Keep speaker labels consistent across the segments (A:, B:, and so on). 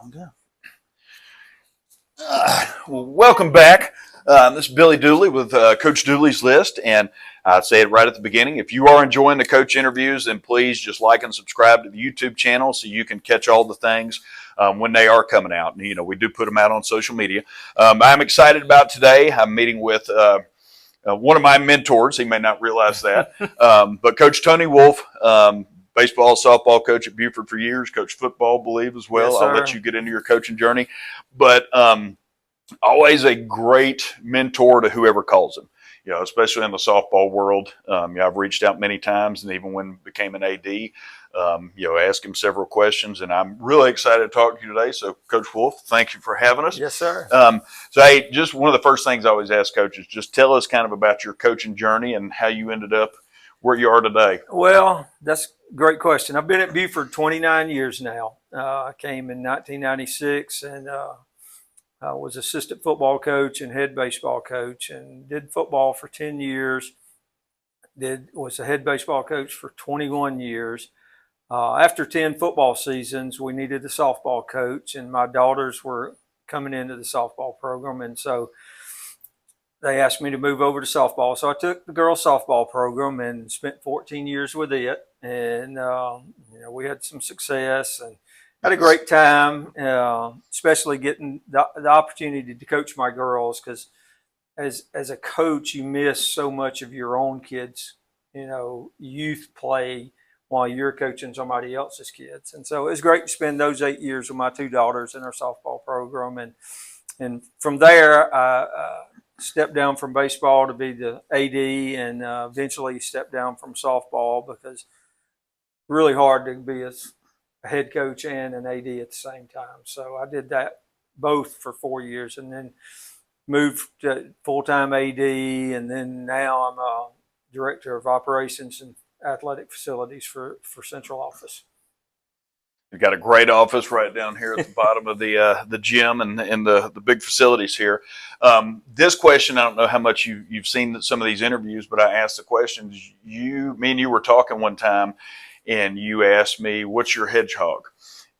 A: I'm good. Well, welcome back. This is Billy Dooley with Coach Dooley's List, and I say it right at the beginning. If you are enjoying the coach interviews, then please just like and subscribe to the YouTube channel so you can catch all the things when they are coming out. And, you know, we do put them out on social media. I'm excited about today. I'm meeting with one of my mentors. He may not realize that, but Coach Tony Wolfe. Baseball, softball coach at Buford for years, coached football, believe, as well.
B: Yes,
A: I'll let you get into your coaching journey. But always a great mentor to whoever calls him, you know, especially in the softball world. I've reached out many times, and even when I became an AD, asked him several questions, and I'm really excited to talk to you today. So, Coach Wolfe, thank you for having us.
B: Yes, sir.
A: Hey, just one of the first things I always ask coaches, just tell us kind of about your coaching journey and how you ended up where you are today.
B: Well, that's a great question. I've been at Buford 29 years now. I came in 1996 and I was assistant football coach and head baseball coach, and did football for 10 years. Was a head baseball coach for 21 years. After 10 football seasons, we needed a softball coach, and my daughters were coming into the softball program, and so they asked me to move over to softball. So I took the girls softball program and spent 14 years with it. And, we had some success and had a great time, especially getting the opportunity to coach my girls. Because as a coach, you miss so much of your own kids, youth play while you're coaching somebody else's kids. And so it was great to spend those 8 years with my two daughters in our softball program. And from there, I stepped down from baseball to be the AD, and eventually stepped down from softball because really hard to be a head coach and an AD at the same time. So I did that both for 4 years, and then moved to full-time AD, and then now I'm a director of operations and athletic facilities for central office.
A: We've got a great office right down here at the bottom of the gym and the big facilities here. This question, I don't know how much you've seen some of these interviews, but I asked the questions. Me and you were talking one time, and you asked me, "What's your hedgehog?"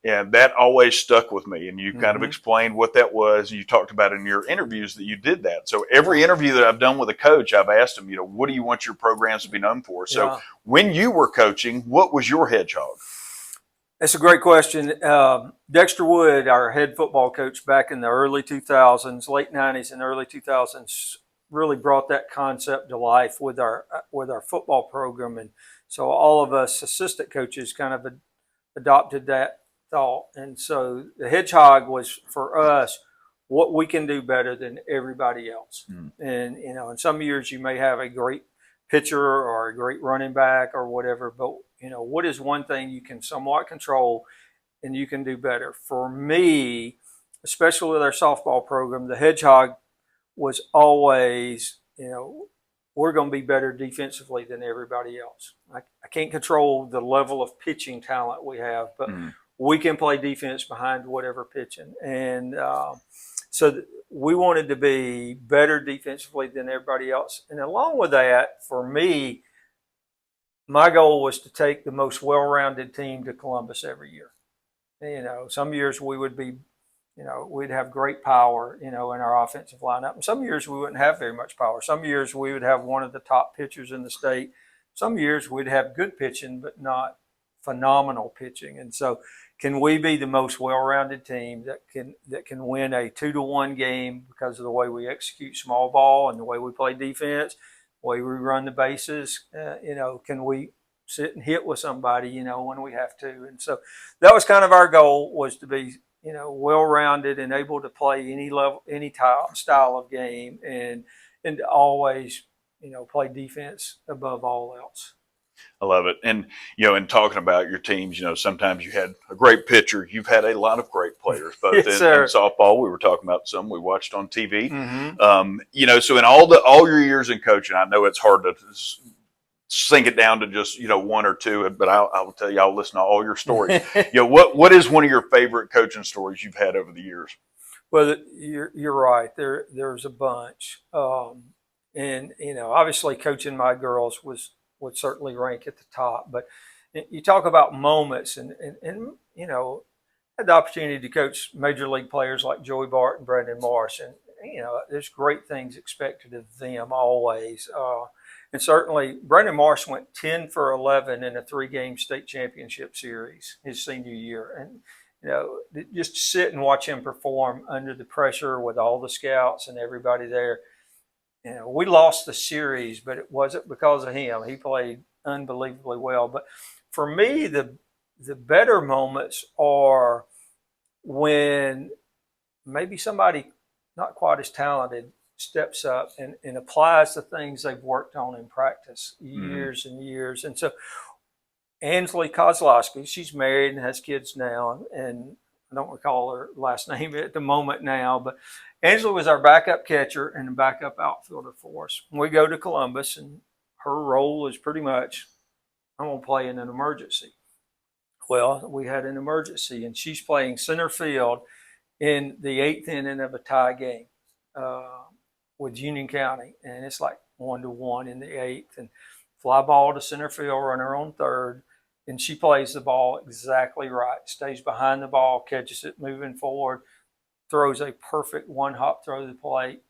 A: And that always stuck with me. And you kind of explained what that was. You talked about in your interviews that you did that. So every interview that I've done with a coach, I've asked them, what do you want your programs to be known for? So when you were coaching, what was your hedgehog?
B: That's a great question. Dexter Wood, our head football coach back in the early 2000s, late 90s and early 2000s, really brought that concept to life with our football program. And so all of us assistant coaches kind of adopted that thought. And so the hedgehog was for us what we can do better than everybody else. And, in some years you may have a great pitcher or a great running back or whatever, but what is one thing you can somewhat control and you can do better? For me, especially with our softball program, the hedgehog was always, we're going to be better defensively than everybody else. I can't control the level of pitching talent we have, but we can play defense behind whatever pitching. And so we wanted to be better defensively than everybody else. And along with that, for me, my goal was to take the most well-rounded team to Columbus every year. Some years we would be, we'd have great power, in our offensive lineup. And some years we wouldn't have very much power. Some years we would have one of the top pitchers in the state. Some years we'd have good pitching, but not phenomenal pitching. And so can we be the most well-rounded team that can win a 2-1 game because of the way we execute small ball and the way we play defense, the way we run the bases? Can we sit and hit with somebody, when we have to? And so that was kind of our goal, was to be, well-rounded and able to play any level, any style of game, and to always, play defense above all else.
A: I love it. And, in talking about your teams, sometimes you had a great pitcher. You've had a lot of great players, both in softball. We were talking about some we watched on TV. So in all your years in coaching, I know it's hard to sink it down to just, one or two, but I will tell you, I'll listen to all your stories. What is one of your favorite coaching stories you've had over the years?
B: Well, you're right. There's a bunch. And, obviously coaching my girls would certainly rank at the top. But you talk about moments, and had the opportunity to coach major league players like Joey Bart and Brandon Marsh, and there's great things expected of them always. And certainly, Brandon Marsh went 10 for 11 in a 3-game state championship series his senior year, and just sit and watch him perform under the pressure with all the scouts and everybody there. We lost the series, but it wasn't because of him. He played unbelievably well. But for me, the better moments are when maybe somebody not quite as talented steps up and applies the things they've worked on in practice years and years. And so Ansley Kozlowski, she's married and has kids now, and I don't recall her last name at the moment now, but Ansley was our backup catcher and a backup outfielder for us. We go to Columbus, and her role is pretty much, I'm going to play in an emergency. Well, we had an emergency, and she's playing center field in the 8th inning of a tie game with Union County, and it's like 1-1 in the 8th, and fly ball to center field, runner on third, and she plays the ball exactly right, stays behind the ball, catches it moving forward, throws a perfect one-hop throw to the plate,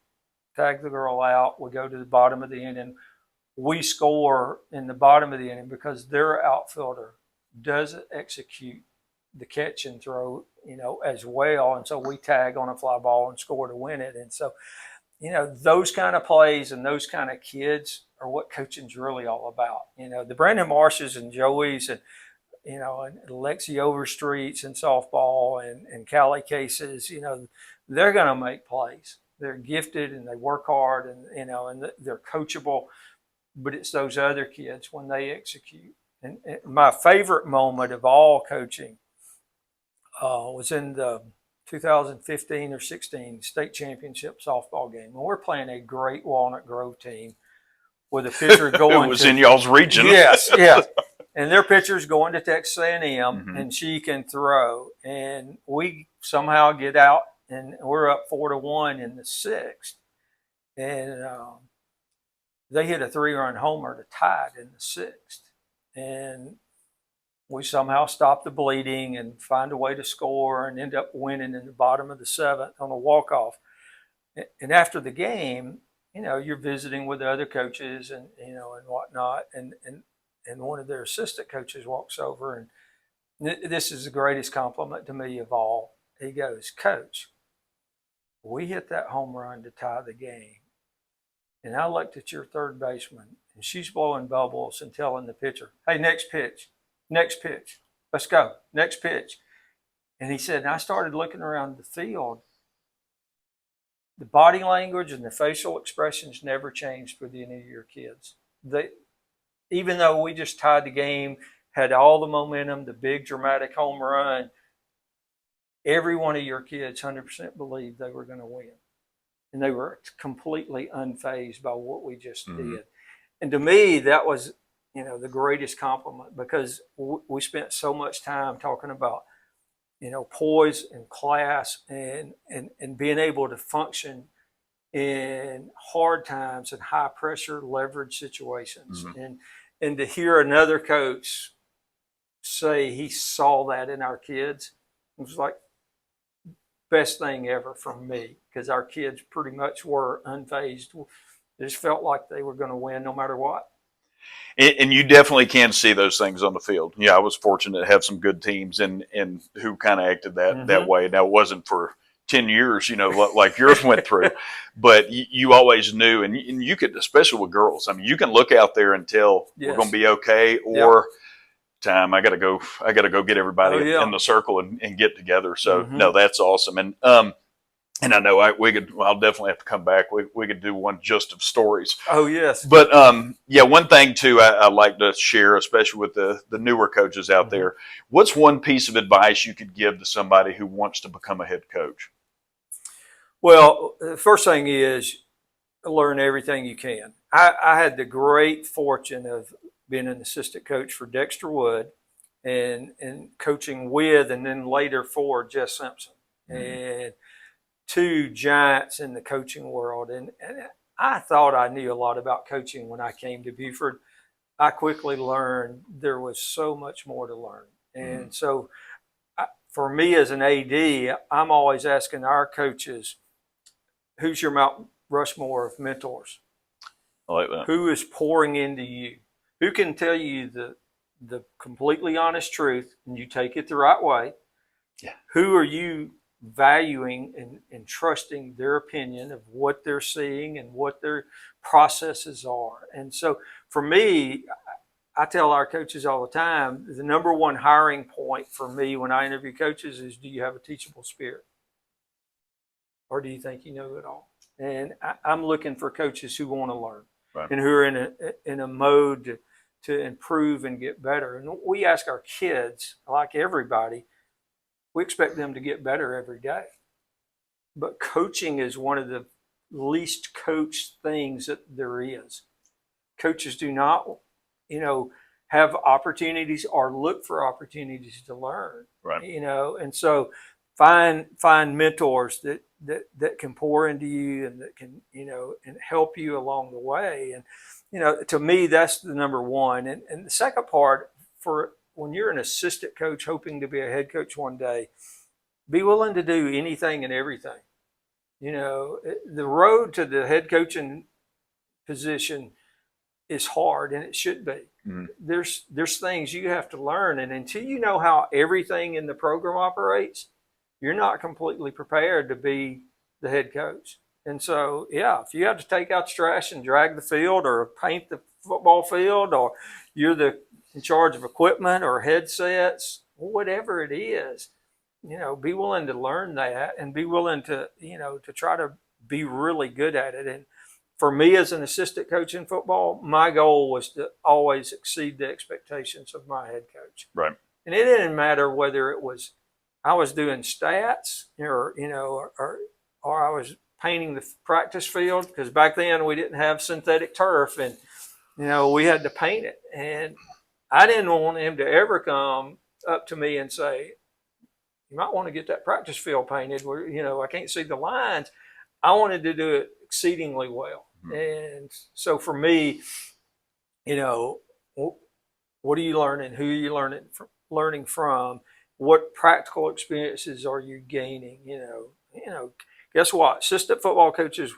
B: tag the girl out. We go to the bottom of the inning. We score in the bottom of the inning because their outfielder doesn't execute the catch and throw, as well. And so we tag on a fly ball and score to win it. And so, those kind of plays and those kind of kids are what coaching's really all about. The Brandon Marshes and Joeys and, and Alexi Overstreets in softball and Callie Cases, they're going to make plays. They're gifted and they work hard and they're coachable, but it's those other kids when they execute. And my favorite moment of all coaching was in the 2015 or 16 state championship softball game. And we're playing a great Walnut Grove team with a pitcher going.
A: It was in y'all's region.
B: Yes. And their pitcher's going to Texas A&M, and she can throw. And we somehow get out, and we're up 4-1 in the 6th. And they hit a 3-run homer to tie it in the 6th. And we somehow stop the bleeding and find a way to score and end up winning in the bottom of the 7th on a walk-off. And after the game, you're visiting with the other coaches and whatnot. And one of their assistant coaches walks over, and this is the greatest compliment to me of all. He goes, "Coach, we hit that home run to tie the game. And I looked at your third baseman, and she's blowing bubbles and telling the pitcher, 'Hey, next pitch, let's go, next pitch.'" And he said, and I started looking around the field. The body language and the facial expressions never changed with any of your kids. Even though we just tied the game, had all the momentum, the big dramatic home run, every one of your kids 100% believed they were going to win. And they were completely unfazed by what we just did. And to me, that was, the greatest compliment, because we spent so much time talking about, poise and class and being able to function in hard times and high pressure leverage situations. And to hear another coach say he saw that in our kids, it was like best thing ever from me, because our kids pretty much were unfazed. They just felt like they were going to win no matter what.
A: And you definitely can see those things on the field. Yeah, I was fortunate to have some good teams and who kind of acted that way. Now, it wasn't for 10 years, like yours went through, but you always knew, and you could, especially with girls, I mean, you can look out there and tell we're going to be okay, or time, I got to go get everybody in the circle and get together. So no, that's awesome. And I know I'll definitely have to come back. We could do one just of stories.
B: Oh, yes.
A: But one thing too, I like to share, especially with the newer coaches out there. What's one piece of advice you could give to somebody who wants to become a head coach?
B: Well, the first thing is learn everything you can. I had the great fortune of being an assistant coach for Dexter Wood and coaching with and then later for Jess Simpson. And two giants in the coaching world. And I thought I knew a lot about coaching when I came to Buford. I quickly learned there was so much more to learn. And so for me as an AD, I'm always asking our coaches, who's your Mount Rushmore of mentors?
A: I like that.
B: Who is pouring into you? Who can tell you the completely honest truth and you take it the right way?
A: Yeah.
B: Who are you valuing and trusting their opinion of what they're seeing and what their processes are? And so for me, I tell our coaches all the time, the number one hiring point for me when I interview coaches is, do you have a teachable spirit? Or do you think you know it all? And I'm looking for coaches who want to learn,
A: Right.
B: and who are in a mode to improve and get better. And we ask our kids, like everybody, we expect them to get better every day. But coaching is one of the least coached things that there is. Coaches do not, have opportunities or look for opportunities to learn.
A: Right.
B: And so find mentors that can pour into you and that can, and help you along the way. And, to me, that's the number one. And the second part, for when you're an assistant coach hoping to be a head coach one day, be willing to do anything and everything. The road to the head coaching position is hard, and it should be. Mm-hmm. There's things you have to learn, and until you know how everything in the program operates, you're not completely prepared to be the head coach. And so, if you have to take out the trash and drag the field or paint the football field, or you're in charge of equipment or headsets, whatever it is, be willing to learn that and be willing to, to try to be really good at it. And for me as an assistant coach in football, my goal was to always exceed the expectations of my head coach.
A: Right.
B: And it didn't matter whether it was I was doing stats or I was painting the practice field, because back then we didn't have synthetic turf, and we had to paint it. And I didn't want him to ever come up to me and say, you might want to get that practice field painted where, I can't see the lines. I wanted to do it exceedingly well. Mm-hmm. And so for me, what are you learning? Who are you learning from? What practical experiences are you gaining? Guess what? Assistant football coaches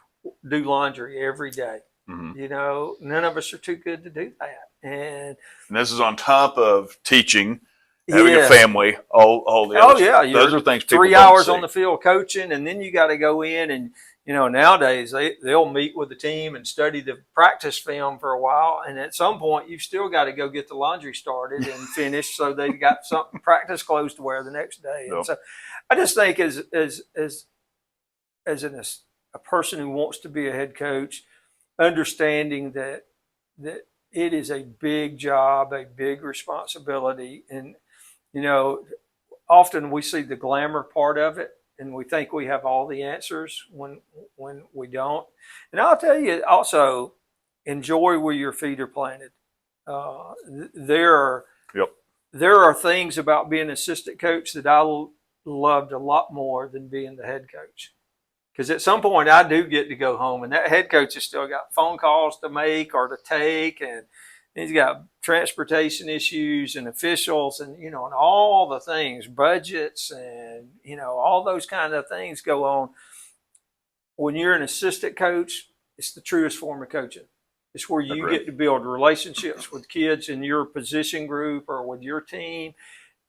B: do laundry every day. Mm-hmm. None of us are too good to do that. And
A: this is on top of teaching, having a family, all the other those are things people
B: 3
A: don't
B: hours
A: see.
B: On the field coaching, and then you got to go in and, nowadays they'll meet with the team and study the practice film for a while. And at some point you've still got to go get the laundry started and finished so they've got something practice clothes to wear the next day. And so I just think as a person who wants to be a head coach, understanding that it is a big job, a big responsibility. And, often we see the glamour part of it and we think we have all the answers when we don't. And I'll tell you also, enjoy where your feet are planted. There are things about being an assistant coach that I loved a lot more than being the head coach. Because at some point I do get to go home, and that head coach has still got phone calls to make or to take, and he's got transportation issues and officials and, and all the things, budgets and, all those kind of things go on. When you're an assistant coach, it's the truest form of coaching. It's where you get to build relationships with kids in your position group or with your team.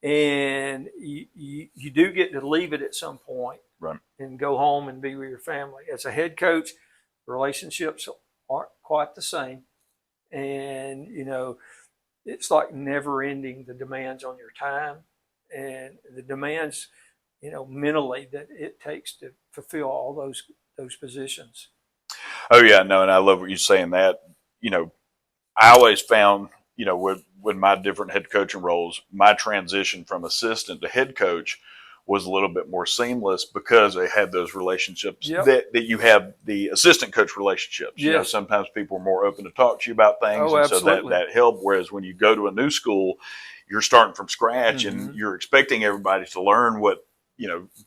B: And you do get to leave it at some point. Right. And go home and be with your family. As a head coach, relationships aren't quite the same. And, it's like never ending, the demands on your time and the demands, mentally that it takes to fulfill all those positions.
A: Oh, yeah, no, and I love what you're saying that, I always found, with my different head coaching roles, my transition from assistant to head coach was a little bit more seamless because I had those relationships that you have the assistant coach relationships. Yes. Sometimes people are more open to talk to you about things. And so that helped. Whereas when you go to a new school, you're starting from scratch and you're expecting everybody to learn what,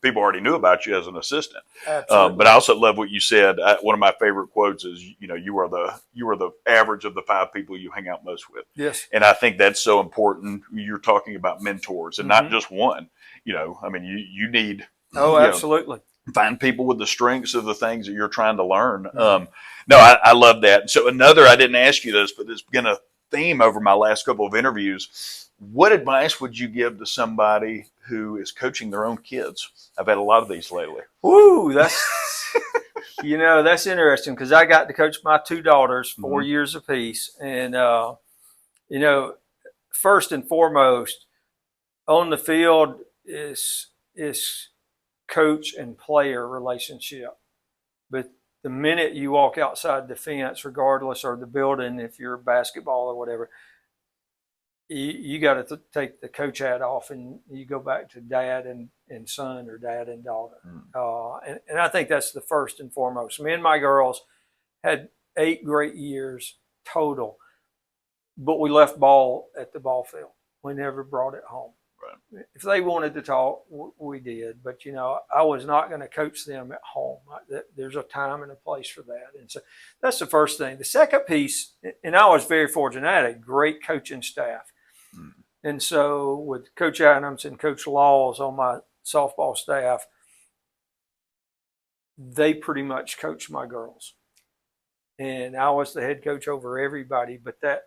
A: people already knew about you as an assistant. But I also love what you said. One of my favorite quotes is, you are the average of the 5 people you hang out most with.
B: Yes.
A: And I think that's so important. You're talking about mentors and not just one. I mean, you need,
B: Oh, absolutely.
A: find people with the strengths of the things that you're trying to learn.
B: Mm-hmm.
A: No, I love that. So I didn't ask you this, but it's been a theme over my last couple of interviews. What advice would you give to somebody who is coaching their own kids? I've had a lot of these lately.
B: Woo, that's interesting because I got to coach my two daughters 4 years apiece. And, first and foremost, on the field is coach and player relationship. But the minute you walk outside the fence, regardless of the building, if you're basketball or whatever, you got to take the coach hat off and you go back to dad and son or dad and daughter. And I think that's the first and foremost. Me and my girls had 8 great years total, but we left ball at the ball field. We never brought it home.
A: Right.
B: If they wanted to talk, we did. But, I was not going to coach them at home. There's a time and a place for that. And so that's the first thing. The second piece, and I was very fortunate, I had a great coaching staff. And so with Coach Adams and Coach Laws on my softball staff, they pretty much coached my girls. And I was the head coach over everybody, but that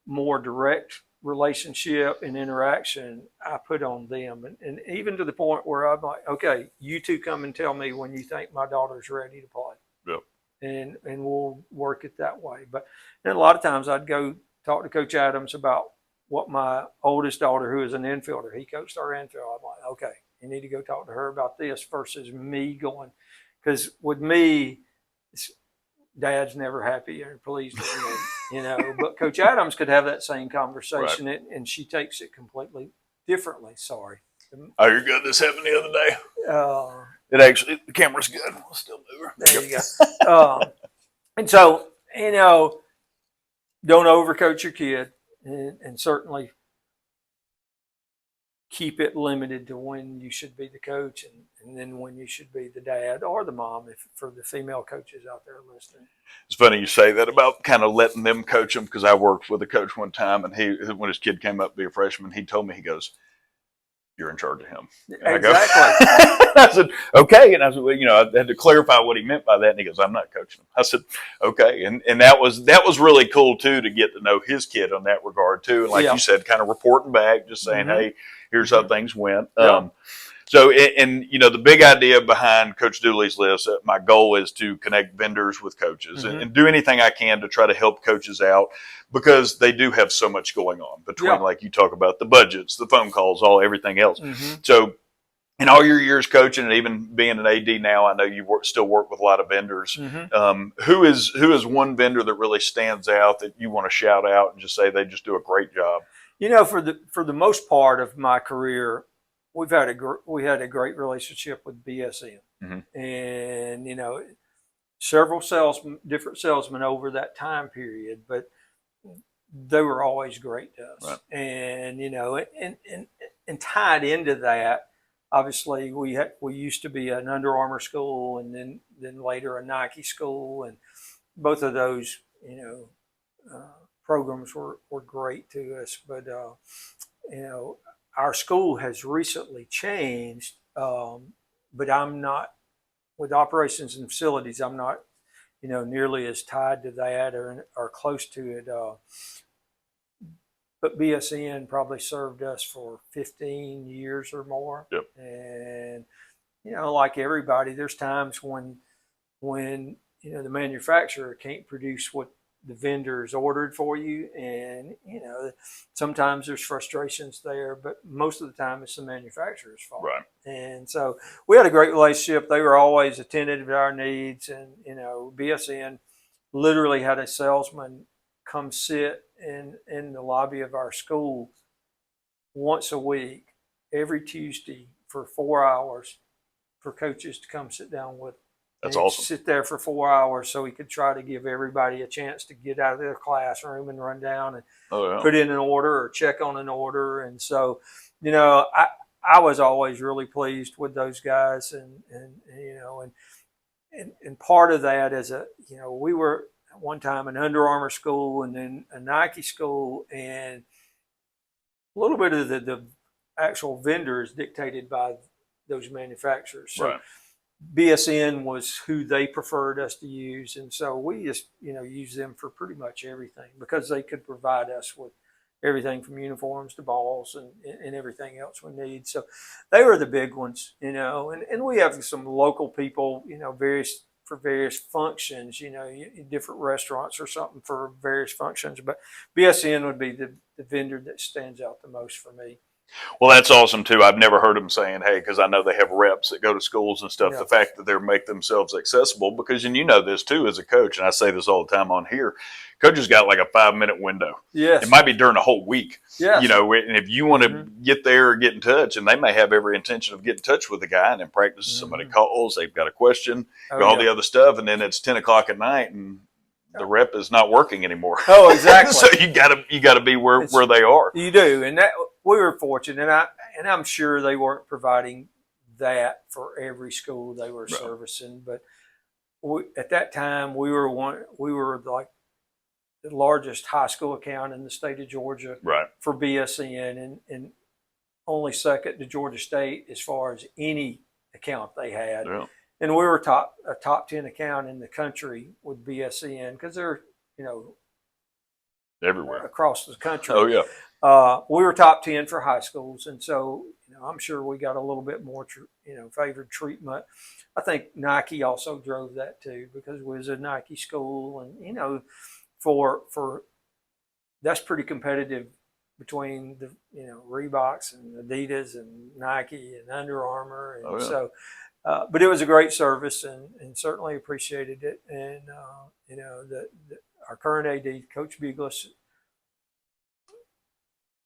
B: more direct relationship and interaction I put on them. And even to the point where I'm like, okay, you two come and tell me when you think my daughter's ready to play.
A: Yep.
B: And we'll work it that way. But then a lot of times I'd go talk to Coach Adams about what my oldest daughter, who is an infielder, he coached our infield. I'm like, okay, you need to go talk to her about this versus me going, because with me, dad's never happy or pleased with me, But Coach Adams could have that same conversation, right. And she takes it completely differently. Sorry.
A: Oh, you're good. This happened the other day. The camera's good. We'll still move her.
B: There you go. And so, don't overcoach your kid. And certainly keep it limited to when you should be the coach and then when you should be the dad or the mom, if for the female coaches out there listening.
A: It's funny you say that about kind of letting them coach them, because I worked with a coach one time, and when his kid came up to be a freshman, he told me, he goes, "You're in charge of him." And
B: exactly.
A: I said, okay. And I said, well, I had to clarify what he meant by that. And he goes, "I'm not coaching him." I said, okay. And that was really cool too, to get to know his kid on that regard too. And like you said, kind of reporting back, just saying, hey, here's how things went. So, the big idea behind Coach Dooley's list, my goal is to connect vendors with coaches and do anything I can to try to help coaches out, because they do have so much going on between, like you talk about, the budgets, the phone calls, everything else. So in all your years coaching and even being an AD now, I know you still work with a lot of vendors. Who is one vendor that really stands out that you want to shout out and just say they just do a great job?
B: For the most part of my career, we had a great relationship with BSN, and several different salesmen over that time period, but they were always great to us.
A: Right.
B: And and tied into that, obviously we used to be an Under Armour school, and then later a Nike school, and both of those programs were great to us. But our school has recently changed, but I'm not, with operations and facilities, I'm not, nearly as tied to that or close to it. But BSN probably served us for 15 years or more.
A: Yep.
B: And, like everybody, there's times when the manufacturer can't produce what the vendors ordered for you, and sometimes there's frustrations there, but most of the time it's the manufacturer's fault.
A: Right.
B: And so we had a great relationship. They were always attentive to our needs, and BSN literally had a salesman come sit in the lobby of our school once a week, every Tuesday, for 4 hours, for coaches to come sit down with.
A: That's awesome.
B: Sit there for 4 hours so he could try to give everybody a chance to get out of their classroom and run down and put in an order or check on an order. And so, I was always really pleased with those guys, and part of that is we were at one time an Under Armour school and then a Nike school, and a little bit of the actual vendor is dictated by those manufacturers. So
A: Right.
B: BSN was who they preferred us to use, and so we just use them for pretty much everything because they could provide us with everything from uniforms to balls and everything else we need. So they were the big ones, and we have some local people, for various functions, different restaurants or something for various functions. But BSN would be the vendor that stands out the most for me.
A: Well, that's awesome too. I've never heard them saying, "Hey," because I know they have reps that go to schools and stuff.
B: Yeah.
A: The fact that they make themselves accessible, because, and you know this too as a coach, and I say this all the time on here, coaches got like a 5-minute window.
B: Yes.
A: It might be during a whole week.
B: Yes.
A: And if you want to get there or get in touch, and they may have every intention of getting in touch with the guy, and in practice, somebody calls, they've got a question, all the other stuff, and then it's 10 o'clock at night, and the rep is not working anymore.
B: Oh, exactly.
A: So you gotta be where they are.
B: You do, and that we were fortunate, and I'm sure they weren't providing that for every school they were servicing, but at that time we were like the largest high school account in the state of Georgia,
A: right,
B: for BSN, and only second to Georgia State as far as any account they had.
A: Yeah.
B: And we were a top 10 account in the country with BSN because they're,
A: everywhere
B: across the country.
A: Oh yeah.
B: We were top 10 for high schools, and so I'm sure we got a little bit more favored treatment. I think Nike also drove that too because we was a Nike school, and for that's pretty competitive between the Reeboks and Adidas and Nike and Under Armour, and so. But it was a great service, and certainly appreciated it. And our current AD, Coach Bugles,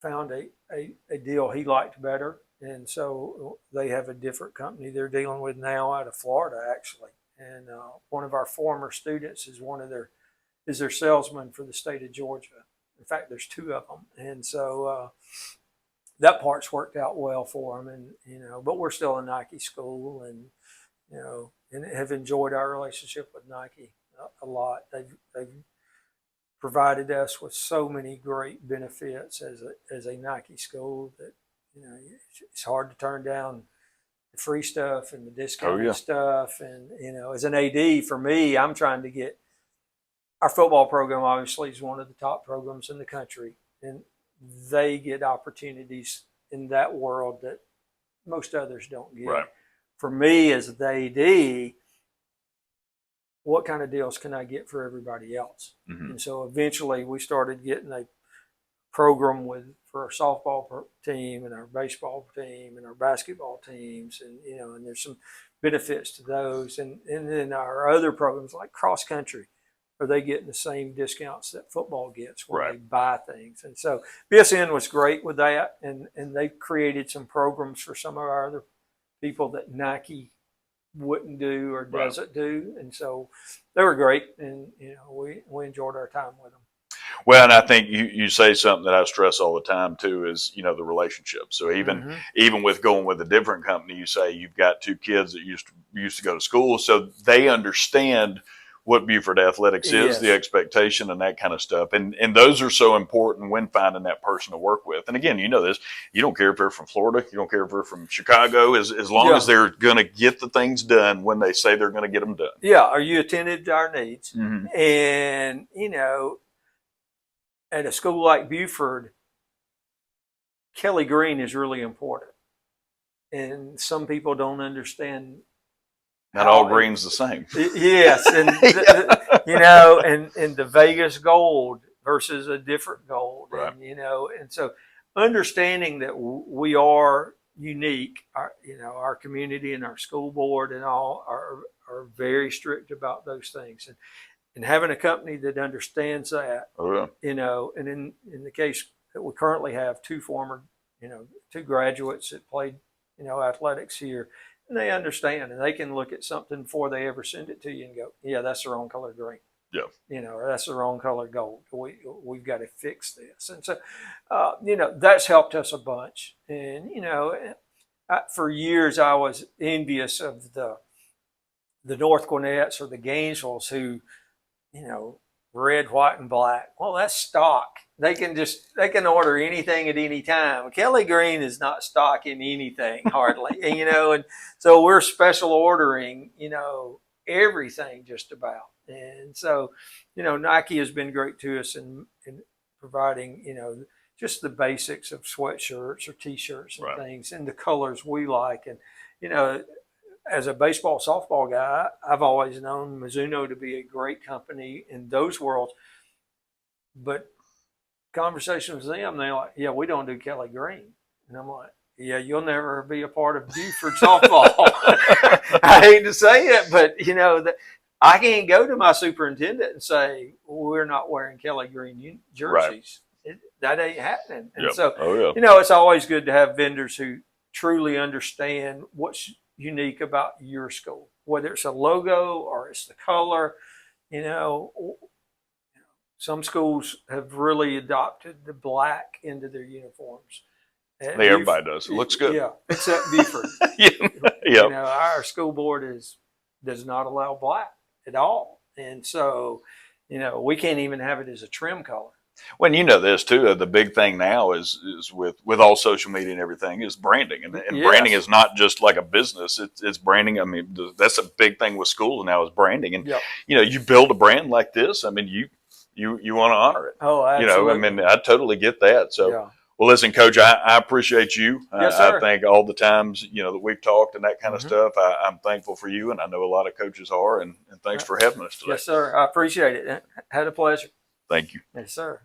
B: found a deal he liked better, and so they have a different company they're dealing with now out of Florida, actually. And one of our former students is their salesman for the state of Georgia. In fact, there's 2 of them, and so. That part's worked out well for them, and but we're still a Nike school, and and have enjoyed our relationship with Nike a lot. They've provided us with so many great benefits as a Nike school that it's hard to turn down the free stuff and the discounted stuff, and as an AD for me, I'm trying to get our football program. Obviously, is one of the top programs in the country, and they get opportunities in that world that most others don't get.
A: Right.
B: For me as the AD, what kind of deals can I get for everybody else?
A: Mm-hmm.
B: And so eventually we started getting a program for our softball team and our baseball team and our basketball teams, and and there's some benefits to those, and then our other programs like cross country. Are they getting the same discounts that football gets when they buy things? And so BSN was great with that, and they created some programs for some of our other people that Nike wouldn't do or doesn't do, and so they were great, and we enjoyed our time with them.
A: Well, and I think you say something that I stress all the time too is the relationship. So even with going with a different company, you say you've got 2 kids that used to go to school, so they understand what Buford Athletics is, the expectation and that kind of stuff. And those are so important when finding that person to work with. And again, this, you don't care if they're from Florida, you don't care if they're from Chicago, as long as they're going to get the things done when they say they're going to get them done.
B: Yeah. Are you attentive to our needs?
A: Mm-hmm.
B: And, at a school like Buford, Kelly Green is really important. And some people don't understand.
A: Not all green's the same.
B: Yes, and and the Vegas gold versus a different gold,
A: right.
B: and so understanding that we are unique, our community and our school board and all are very strict about those things, and having a company that understands that, and in the case that we currently have 2 former, 2 graduates that played, athletics here. And they understand, and they can look at something before they ever send it to you and go, "Yeah, that's the wrong color green."
A: Yeah.
B: Or that's the wrong color gold. We've got to fix this, and so, that's helped us a bunch. And for years I was envious of the North Gwinnett's or the Gainesvilles who, red, white, and black. Well, that's stock. They can order anything at any time. Kelly green is not stock in anything hardly, and so we're special ordering, everything just about. And so, Nike has been great to us in providing, just the basics of sweatshirts or t-shirts and
A: Right.
B: things and the colors we like. And, as a baseball, softball guy, I've always known Mizuno to be a great company in those worlds. But conversations with them, they're like, yeah, we don't do Kelly Green. And I'm like, yeah, you'll never be a part of Buford softball. I hate to say it, but I can't go to my superintendent and say, we're not wearing Kelly Green jerseys. Right. That ain't happening. And so, it's always good to have vendors who truly understand what's unique about your school, whether it's a logo or it's the color. Some schools have really adopted the black into their uniforms.
A: Everybody does. It looks good.
B: Yeah, except Buford.
A: Yeah.
B: Our school board does not allow black at all. And so, we can't even have it as a trim color.
A: Well, this too. The big thing now is with all social media and everything is branding, and yes. Branding is not just like a business. It's branding. I mean, that's a big thing with schools now is branding. And
B: yep.
A: You build a brand like this. I mean, you want to honor it.
B: Oh, absolutely.
A: I totally get that. So,
B: yeah.
A: Well, listen, Coach, I appreciate you.
B: Yes, sir.
A: I think all the times that we've talked and that kind of stuff, I'm thankful for you, and I know a lot of coaches are. And thanks for having us today.
B: Yes, sir. I appreciate it. Had a pleasure.
A: Thank you.
B: Yes, sir.